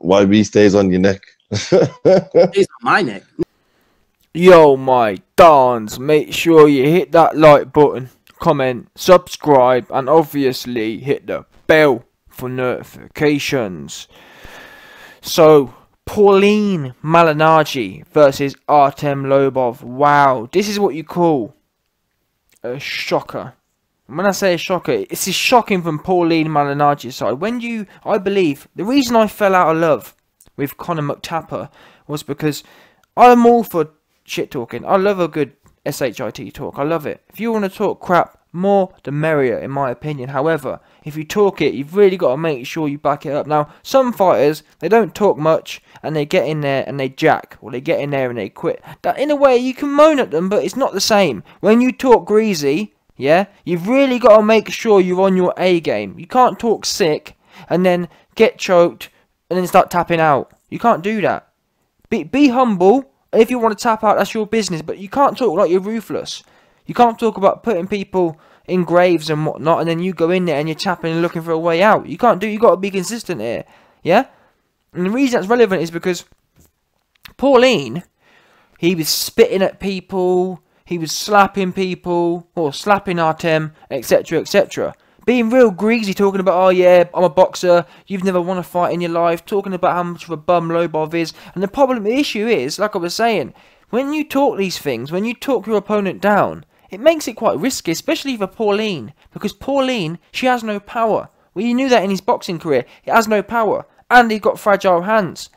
YB stays on your neck. It's on my neck. Yo, my dons, make sure you hit that like button, comment, subscribe, and obviously hit the bell for notifications. So, Paulie Malignaggi versus Artem Lobov. Wow, this is what you call a shocker. When I say a shocker, it's shocking from Paulie Malignaggi's side. I believe, the reason I fell out of love with Conor McTapper was because I'm all for shit talking. I love a good SHIT talk. I love it. If you want to talk crap, more the merrier, in my opinion. However, if you talk it, you've really got to make sure you back it up. Now, some fighters, they don't talk much, and they get in there and they jack, or they get in there and they quit. That, in a way, you can moan at them, but it's not the same. When you talk greasy, yeah, you've really got to make sure you're on your A game. You can't talk sick and then get choked and then start tapping out. You can't do that. Be humble. If you want to tap out, that's your business, but you can't talk like you're ruthless. You can't talk about putting people in graves and whatnot, and then you go in there and you're tapping and looking for a way out. You can't do. You got to be consistent here, yeah. And the reason that's relevant is because Paulie, he was spitting at people, he was slapping people, or slapping Artem, etc., etc. Being real greasy, talking about, oh yeah, I'm a boxer, you've never won a fight in your life, talking about how much of a bum Lobov is. And the issue is, like I was saying, when you talk these things, when you talk your opponent down, it makes it quite risky, especially for Paulie, because Paulie, she has no power. Well, you knew that in his boxing career, he has no power, and he's got fragile hands.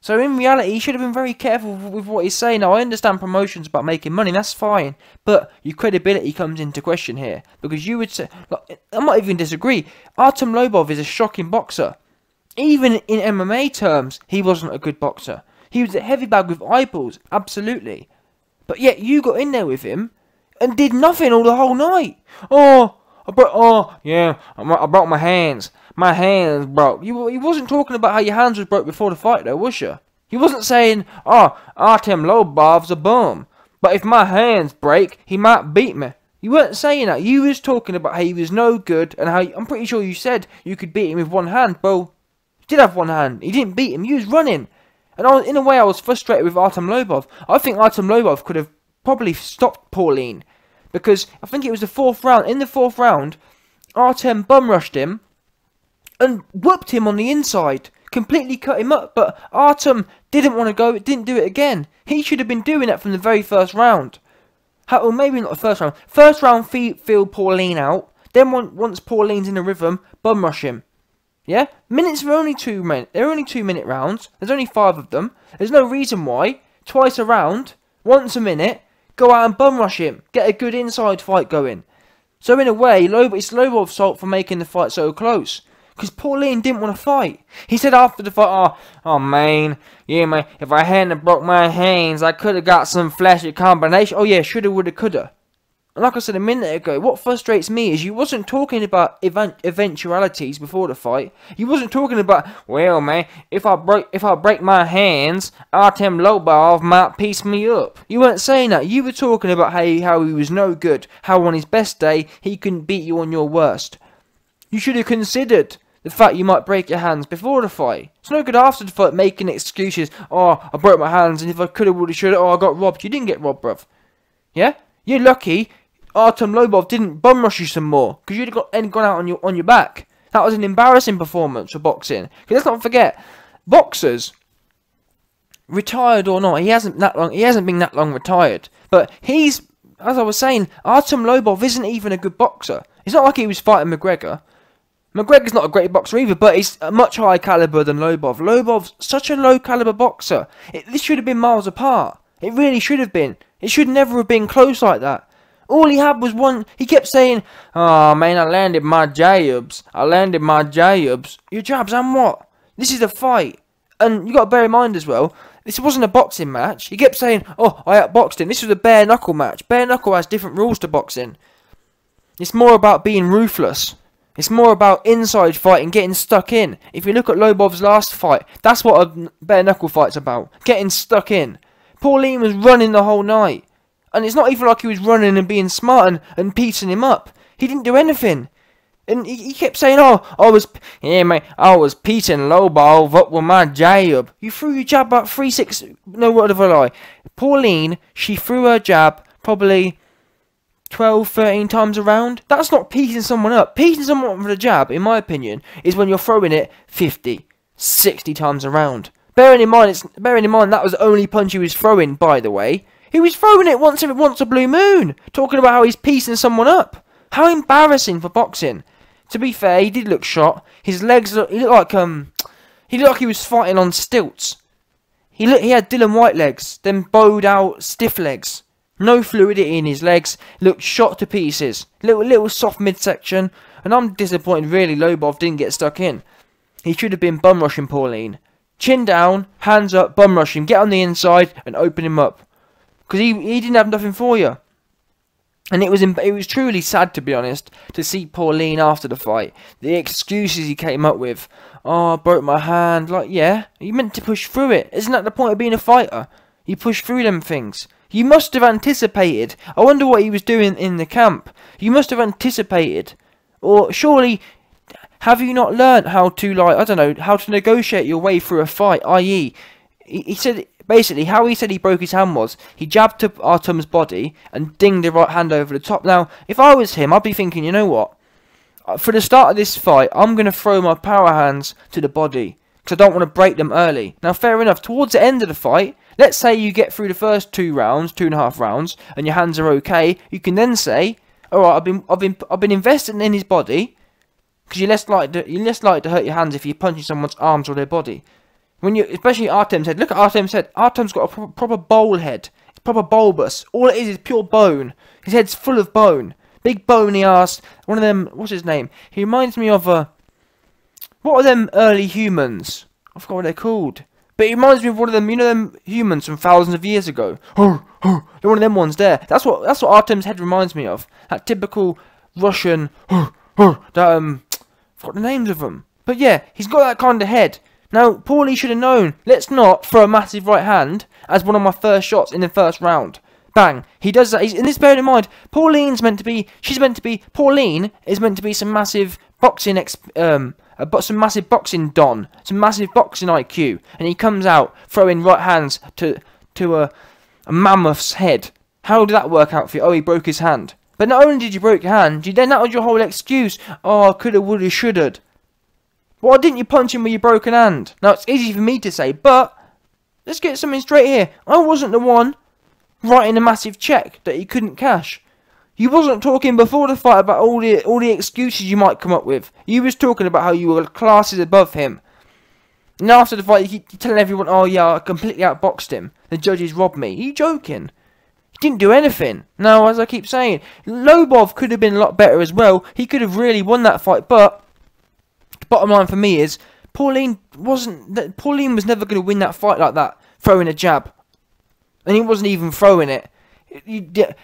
So in reality, he should have been very careful with what he's saying. Now, I understand promotions about making money, that's fine. But your credibility comes into question here. Because you would say, like, I might even disagree, Artem Lobov is a shocking boxer. Even in MMA terms, he wasn't a good boxer. He was a heavy bag with eyeballs, absolutely. But yet, you got in there with him and did nothing all the whole night. I broke my hands. My hands broke. You wasn't talking about how your hands was broke before the fight, though, was you? You wasn't saying, oh, Artem Lobov's a bum, but if my hands break, he might beat me. You weren't saying that. You was talking about how he was no good, and how, I'm pretty sure you said you could beat him with one hand. Well, you did have one hand. He didn't beat him. You was running. And in a way, I was frustrated with Artem Lobov. I think Artem Lobov could have probably stopped Paulie, because I think it was the 4th round. In the 4th round, Artem bum rushed him and whooped him on the inside, completely cut him up. But Artem didn't want to go, didn't do it again. He should have been doing that from the very first round. Well, maybe not the first round. First round, feel Paulie out. Then once Paulie's in the rhythm, bum rush him. Yeah? Minutes are only 2 minutes. They're only 2-minute rounds. There's only 5 of them. There's no reason why, twice a round, once a minute, go out and bum rush him. Get a good inside fight going. So in a way, it's Lobov's fault for making the fight so close. Because Paulie didn't want to fight. He said after the fight, oh man, yeah man, if I hadn't broke my hands, I could have got some flashy combination. Oh yeah, shoulda, woulda, coulda. And like I said a minute ago, what frustrates me is you wasn't talking about eventualities before the fight. You wasn't talking about, well man, if I break my hands, Artem Lobov might piece me up. You weren't saying that. You were talking about how he was no good, how on his best day he couldn't beat you on your worst. You should have considered the fact you might break your hands before the fight. It's no good after the fight making excuses. Oh, I broke my hands, and if I coulda, woulda, shoulda, I got robbed. You didn't get robbed, bruv. Yeah? You're lucky Artem Lobov didn't bum rush you some more, because you'd have gone out on your back. That was an embarrassing performance for boxing. Because let's not forget, boxers, retired or not, he hasn't been that long retired. But as I was saying, Artem Lobov isn't even a good boxer. It's not like he was fighting McGregor. McGregor's not a great boxer either, but he's a much higher caliber than Lobov. Lobov's such a low caliber boxer. This should have been miles apart. It really should have been. It should never have been close like that. All he had was one. He kept saying, oh man, I landed my jabs. I landed my jabs. Your jabs and what? This is a fight. And you got to bear in mind as well, this wasn't a boxing match. He kept saying, oh, I outboxed him. This was a bare knuckle match. Bare knuckle has different rules to boxing. It's more about being ruthless. It's more about inside fighting, getting stuck in. If you look at Lobov's last fight, that's what a bare knuckle fight's about. Getting stuck in. Paulie was running the whole night. And it's not even like he was running and being smart and piecing him up. He didn't do anything. And he kept saying, oh, I was piecing Lobov up with my jab. You threw your jab about 3-6, no, what of a lie. Pauline, she threw her jab probably 12, 13 times around. That's not piecing someone up. Piecing someone up with a jab, in my opinion, is when you're throwing it 50, 60 times around. Bearing in mind that was the only punch he was throwing, by the way. He was throwing it once a blue moon, talking about how he's piecing someone up. How embarrassing for boxing. To be fair, he did look shot. His legs he looked like he was fighting on stilts. He had Dylan White legs, them bowed out stiff legs. No fluidity in his legs. Looked shot to pieces. Little soft midsection. And I'm disappointed really Lobov didn't get stuck in. He should have been bum rushing Pauline. Chin down, hands up, bum rush him. Get on the inside and open him up. Because he didn't have nothing for you. And it was truly sad, to be honest, to see Pauline after the fight. The excuses he came up with. Oh, I broke my hand. Like, yeah, you meant to push through it. Isn't that the point of being a fighter? You push through them things. You must have anticipated. I wonder what he was doing in the camp. You must have anticipated. Or surely, have you not learnt how to, like, I don't know, how to negotiate your way through a fight? I.e., he said... Basically, how he said he broke his hand was, he jabbed to Artem's body and dinged the right hand over the top. Now, if I was him, I'd be thinking, you know what? For the start of this fight, I'm going to throw my power hands to the body, because I don't want to break them early. Now, fair enough, towards the end of the fight, let's say you get through the first 2.5 rounds, and your hands are okay, you can then say, alright, I've been investing in his body, because you're less likely to hurt your hands if you're punching someone's arms or their body. Especially Artem's head. Look at Artem's head. Artem's got a proper bowl head. It's proper bulbous. All it is pure bone. His head's full of bone. Big bony ass. One of them, what's his name? He reminds me of what are them early humans? I forgot what they're called. But he reminds me of one of them, you know them humans from thousands of years ago. One of them ones there. That's what Artem's head reminds me of. That typical Russian, forgot the names of them. But yeah, he's got that kind of head. Now, Paulie should have known, let's not throw a massive right hand as one of my first shots in the first round. Bang. He does that. In this, bearing in mind, Pauline is meant to be some massive boxing, some massive boxing don, some massive boxing IQ. And he comes out throwing right hands to a mammoth's head. How did that work out for you? Oh, he broke his hand. But not only did you break your hand, that was your whole excuse. Oh, coulda, woulda, shoulda. Why didn't you punch him with your broken hand? Now, it's easy for me to say, but let's get something straight here. I wasn't the one writing a massive cheque that he couldn't cash. You wasn't talking before the fight about all the excuses you might come up with. You was talking about how you were classes above him. And after the fight, you're telling everyone, oh yeah, I completely outboxed him. The judges robbed me. Are you joking? He didn't do anything. Now, as I keep saying, Lobov could have been a lot better as well. He could have really won that fight, but the bottom line for me is Pauline was never going to win that fight like that, throwing a jab. And he wasn't even throwing it.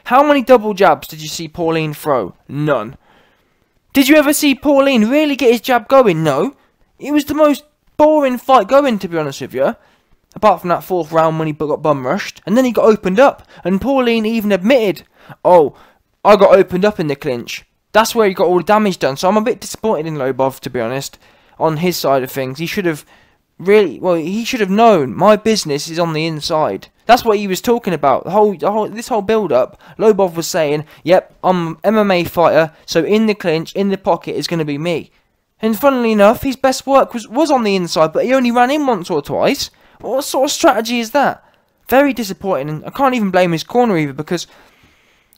How many double jabs did you see Pauline throw? None. Did you ever see Pauline really get his jab going? No. It was the most boring fight going, to be honest with you. Apart from that 4th round when he got bum rushed. And then he got opened up. And Pauline even admitted, oh, I got opened up in the clinch. That's where he got all the damage done. So I'm a bit disappointed in Lobov, to be honest, on his side of things. He should have he should have known my business is on the inside. That's what he was talking about. This whole build-up, Lobov was saying, yep, I'm an MMA fighter, so in the clinch, in the pocket, is going to be me. And funnily enough, his best work was on the inside, but he only ran in once or twice. What sort of strategy is that? Very disappointing, and I can't even blame his corner either, because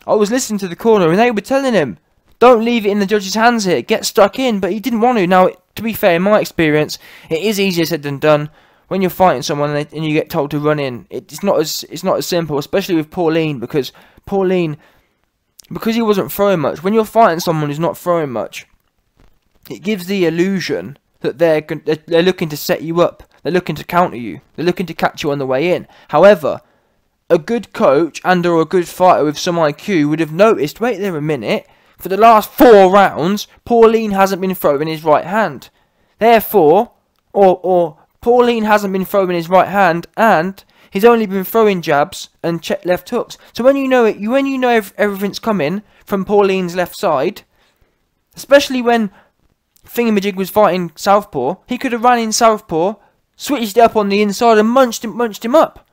I was listening to the corner, and they were telling him, don't leave it in the judge's hands here, get stuck in, but he didn't want to. Now, to be fair, in my experience, it is easier said than done. When you're fighting someone and you get told to run in, it's not as simple, especially with Pauline, because he wasn't throwing much. When you're fighting someone who's not throwing much, it gives the illusion that they're looking to set you up, they're looking to counter you, they're looking to catch you on the way in. However, a good coach or a good fighter with some IQ would have noticed, wait there a minute, for the last 4 rounds, Pauline hasn't been throwing his right hand. Therefore, or Pauline hasn't been throwing his right hand, and he's only been throwing jabs and check left hooks. So when you know everything's coming from Pauline's left side, Especially when Thingamajig was fighting southpaw. He could have ran in southpaw, switched it up on the inside and munched him up.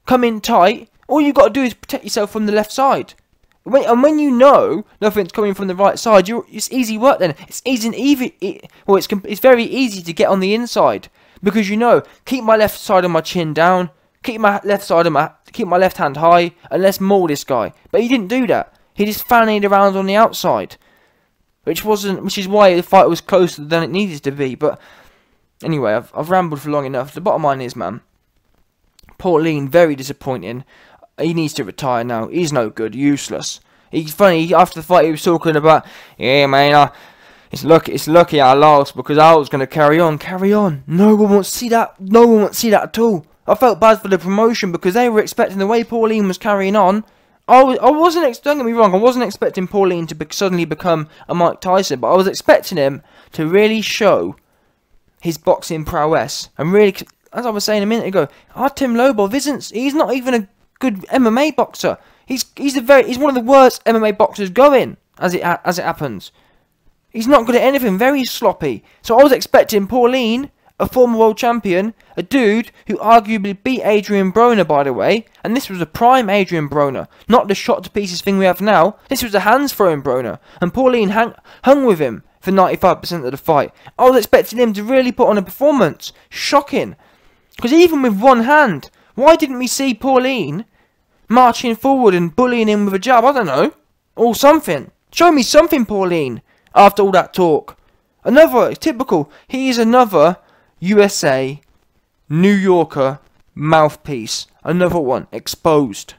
Come in tight. All you got to do is protect yourself from the left side. When you know nothing's coming from the right side, it's easy work then. It's it's very easy to get on the inside because you know, keep my left side of my chin down, keep my left hand high, and let's maul this guy. But he didn't do that. He just fannied around on the outside, which is why the fight was closer than it needed to be. But anyway, I've rambled for long enough. The bottom line is, man, Paulie, very disappointing. He needs to retire now. He's no good. Useless. He's funny. After the fight, he was talking about, yeah, man, it's lucky I lost because I was going to carry on. Carry on. No one wants to see that. No one wants to see that at all. I felt bad for the promotion because they were expecting the way Pauline was carrying on. Don't get me wrong, I wasn't expecting Pauline to suddenly become a Mike Tyson, but I was expecting him to really show his boxing prowess. And really, as I was saying a minute ago, Artem Lobov he's not even a good MMA boxer. He's one of the worst MMA boxers going, as it happens. He's not good at anything, very sloppy. So I was expecting Pauline, a former world champion, a dude who arguably beat Adrian Broner, by the way, and this was a prime Adrian Broner, not the shot to pieces thing we have now. This was a hands throwing Broner, and Pauline hung with him for 95% of the fight. I was expecting him to really put on a performance. Shocking. Because even with one hand, why didn't we see Pauline marching forward and bullying him with a jab? I don't know. Or something. Show me something, Pauline, after all that talk. Typical. He is another USA, New Yorker mouthpiece. Another one. Exposed.